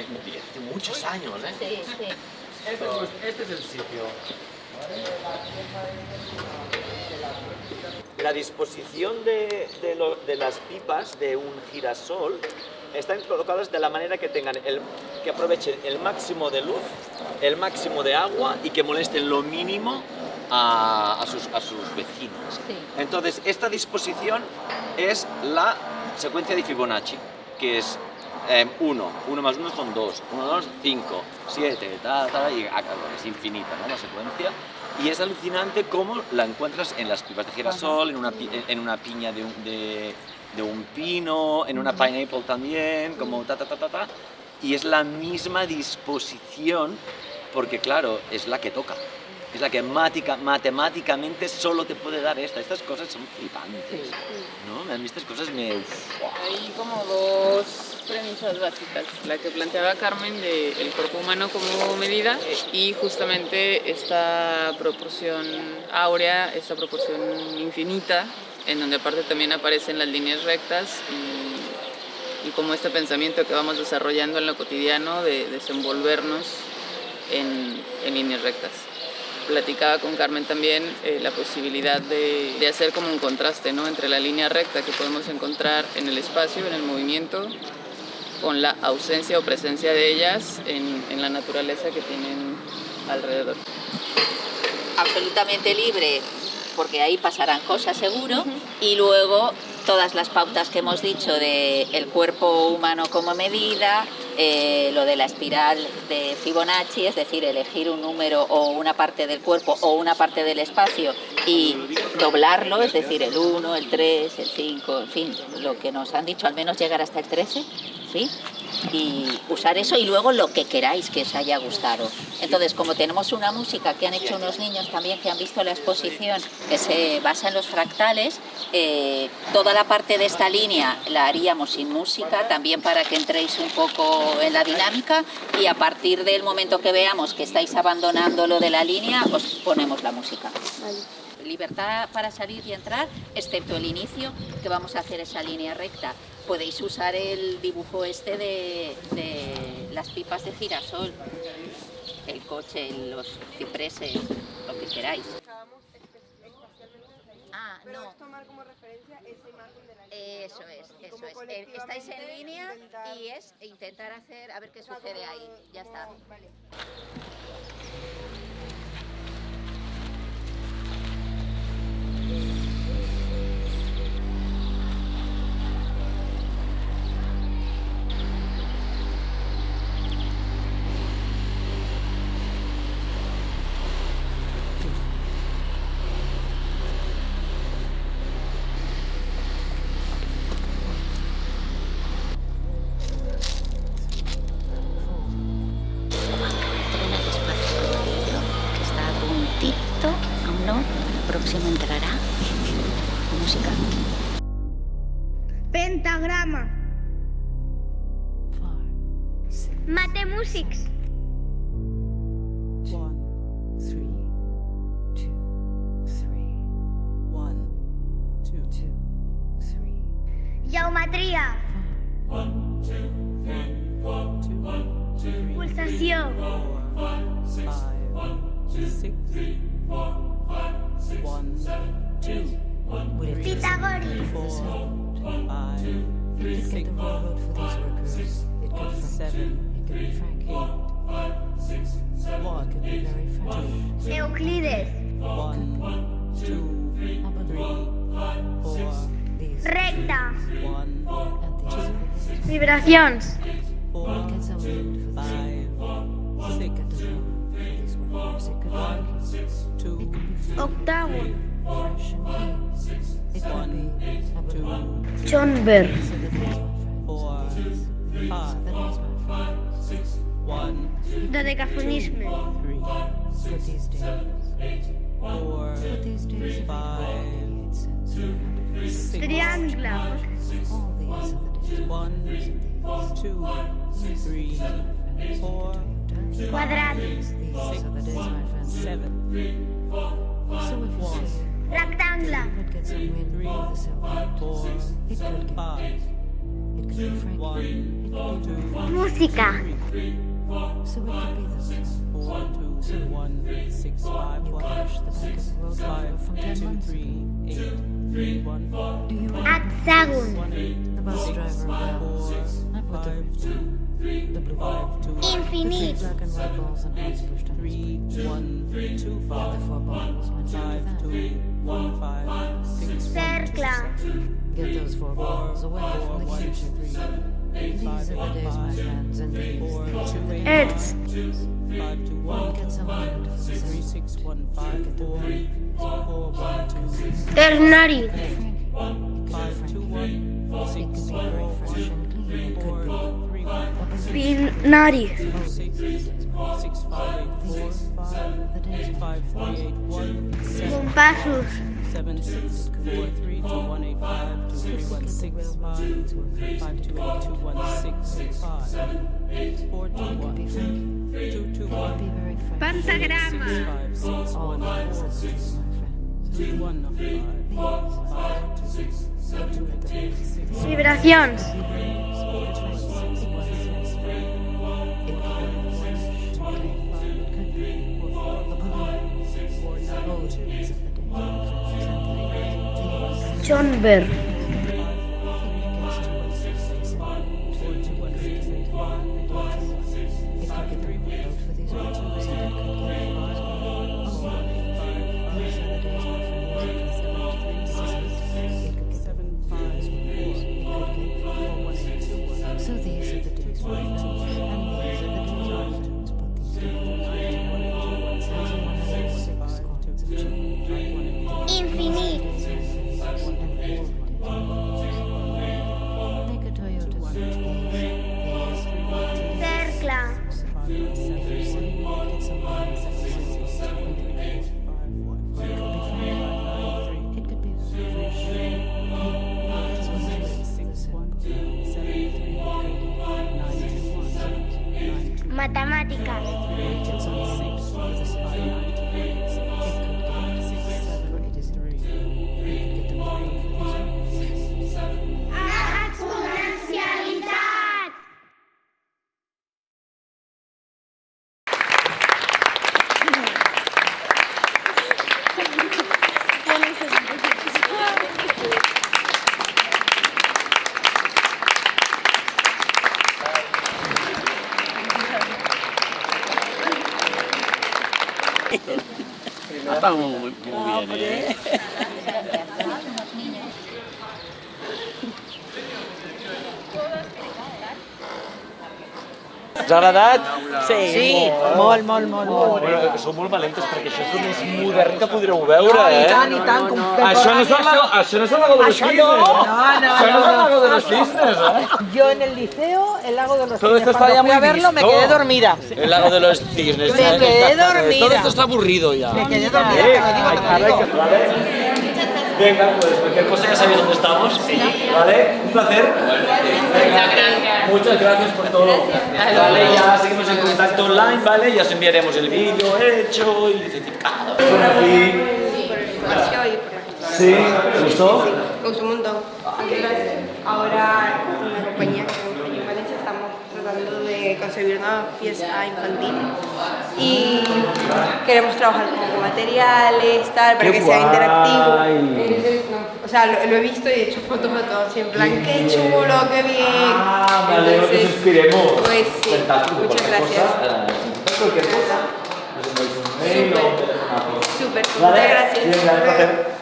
hace muchos años, ¿eh? Sí, sí. Este es el sitio. La disposición de las pipas de un girasol están colocadas de la manera que que aprovechen el máximo de luz, el máximo de agua y que molesten lo mínimo a sus vecinos. Sí. Entonces, esta disposición es la secuencia de Fibonacci, que es 1 más 1 son 2, 1, 2, 5, 7, y es infinita, ¿no? La secuencia. Y es alucinante cómo la encuentras en las pipas de girasol, en una piña de un pino, en una pineapple también, como y es la misma disposición, porque claro, es la que toca. Es la que matemáticamente solo te puede dar esta. Estas cosas son flipantes, ¿no? A mí estas cosas me... Hay como dos premisas básicas. La que planteaba Carmen de el cuerpo humano como medida y justamente esta proporción áurea, esta proporción infinita, en donde aparte también aparecen las líneas rectas y como este pensamiento que vamos desarrollando en lo cotidiano de desenvolvernos en líneas rectas. Platicaba con Carmen también la posibilidad de hacer como un contraste, ¿no? Entre la línea recta que podemos encontrar en el espacio, en el movimiento, con la ausencia o presencia de ellas en la naturaleza que tienen alrededor. Absolutamente libre, porque ahí pasarán cosas seguro, y luego todas las pautas que hemos dicho de el cuerpo humano como medida, lo de la espiral de Fibonacci, es decir, elegir un número o una parte del cuerpo o una parte del espacio y doblarlo, es decir, el 1, el 3, el 5, en fin, lo que nos han dicho, al menos llegar hasta el 13, ¿sí? Y usar eso y luego lo que queráis que os haya gustado. Entonces, como tenemos una música que han hecho unos niños también que han visto la exposición que se basa en los fractales, toda la parte de esta línea la haríamos sin música, también para que entréis un poco en la dinámica, y a partir del momento que veamos que estáis abandonando lo de la línea, os ponemos la música. Vale. Libertad para salir y entrar, excepto el inicio, que vamos a hacer esa línea recta. Podéis usar el dibujo este de las pipas de girasol, el coche, los cipreses, lo que queráis. Ah, pero no. es tomar como referencia esa imagen de la línea, Eso ¿no? es, Y eso como es. colectivamente Estáis en línea intentar- y es intentar hacer, a ver qué o sea, sucede como- ahí. Ya está. Vale. Que está a puntito, aún no, el próximo entrará. Música. Pentagrama. Matemusics. 1, 3, 2, 3, 1, 2, 3. Geometría. Pulsación. 5, 6, 1, 2. Pitágoras. 4, 5, 6, 7, 8, Euclides. 1, 2, 3, 4, Recta. 1, 2, Vibracions. 4, 5, 6, 2, Octàgon. 1, 2, Schoenberg. 4, 5, 1, Dodecafonisme. 3, 4, 5, 6, Triangle. 1, 2, 3, 4, Quadrat. 7, 1, Rectangle. 3, 4, 5, 1, 2, Música. 3, So it could be this one. 4, 2, 1, 6, 5, You 1, crash the back of the road driver from 10 2, months 3, ago. 8, 3, 1, Do you remember? Hexagon. 1, 8, The bus driver, well, not with the 5, rift. 2, The blue 5, 2, The three Infinite. black and white balls and hearts pushed on his 3, brakes. 1, 2, The 5, other 4 balls went 5, into 2, that. 1, 5, 6, 1, Cercla. Get those 4 balls away 4, from the 1, 2, future. 3, 8, These 5, are the 1, days, my 5, friends, and these 4, are 2, the 8, Earth. 5, 2, 1, Get some wind from the 3, sun. 6, 1, 5, 4, 4, 1, 2, Ternary. Frankie, it could be 5, 2, Frankie. 1, It 6, could be very fresh and clean. It 4, could be 3, 1, a balloon. Binary. 6, 6, 5, 8, 4, 5, The days, my 5, 3, 8, 1, 7, Compassus. 7, 6, 4, 3, 2, 1, 8, 5, 2, 3, 1, 6, 5, 5, 2, 8, 2, 1, 6, 5, 4, 2, It could be 1, Frankie. 2, 2, It could 1, be very fresh. Pentagrama. 5, 6, All 1, the 4, ancestors, my friends. 3, 1, 5, 5, 2, 6, 2, 8, 6, Vibracions. John Bear. So these are the days, my friends, and these are the days, my friends, but these days, 1,106 coins of change. Infinite. Make a Toyota these. Cercla. If you say you get some money, it could be fresh. It's one of Matemáticas. Get some money for the same. It could get for it is three. It could get the money for these. Exponencialitat. Está muy bien, ¿eh? Us ha agradat? Sí, molt, molt, molt, molt. Bueno, sou molt valentes perquè això és el més modern que podreu veure, I eh? tant, Això no és el lago de los cisnes, no. ¿eh? No, Això no és el lago de los cisnes, ¿eh? Yo en el liceo, el lago de los Todo cisnes, esto está cuando ya fui a muy verlo me visto. quedé dormida. El lago de los cisnes. Me quedé dormida. Todo esto está aburrido ya. Me quedé dormida, te lo digo, te lo digo. ¿Vale? Venga, pues cualquier cosa ya sabéis dónde estamos. ¿Vale? Un placer. Muchas gracias. Muchas gracias por todo. Vale, ya seguimos en contacto online, ¿vale? Ya os enviaremos el vídeo hecho y certificado. Por aquí. Por el espacio y por la ¿Sí? ¿Te gustó? Me gustó un montón. Ahora, con la compañía que tenemos aquí en Valencia, estamos tratando de concebir una pieza infantil y queremos trabajar con materiales, tal, para ¡Qué que sea guay! interactivo. Entonces, no, o sea, lo he visto y he hecho fotos de todo, así en plan, qué chulo, qué bien. Ah, vale, que nos inspiremos. Pues sí, Fantástico, muchas cualquier gracias. cosa, cualquier cosa. Nos enviáis un mail o... Súper, Vale, muchas gracias. Venga, un placer.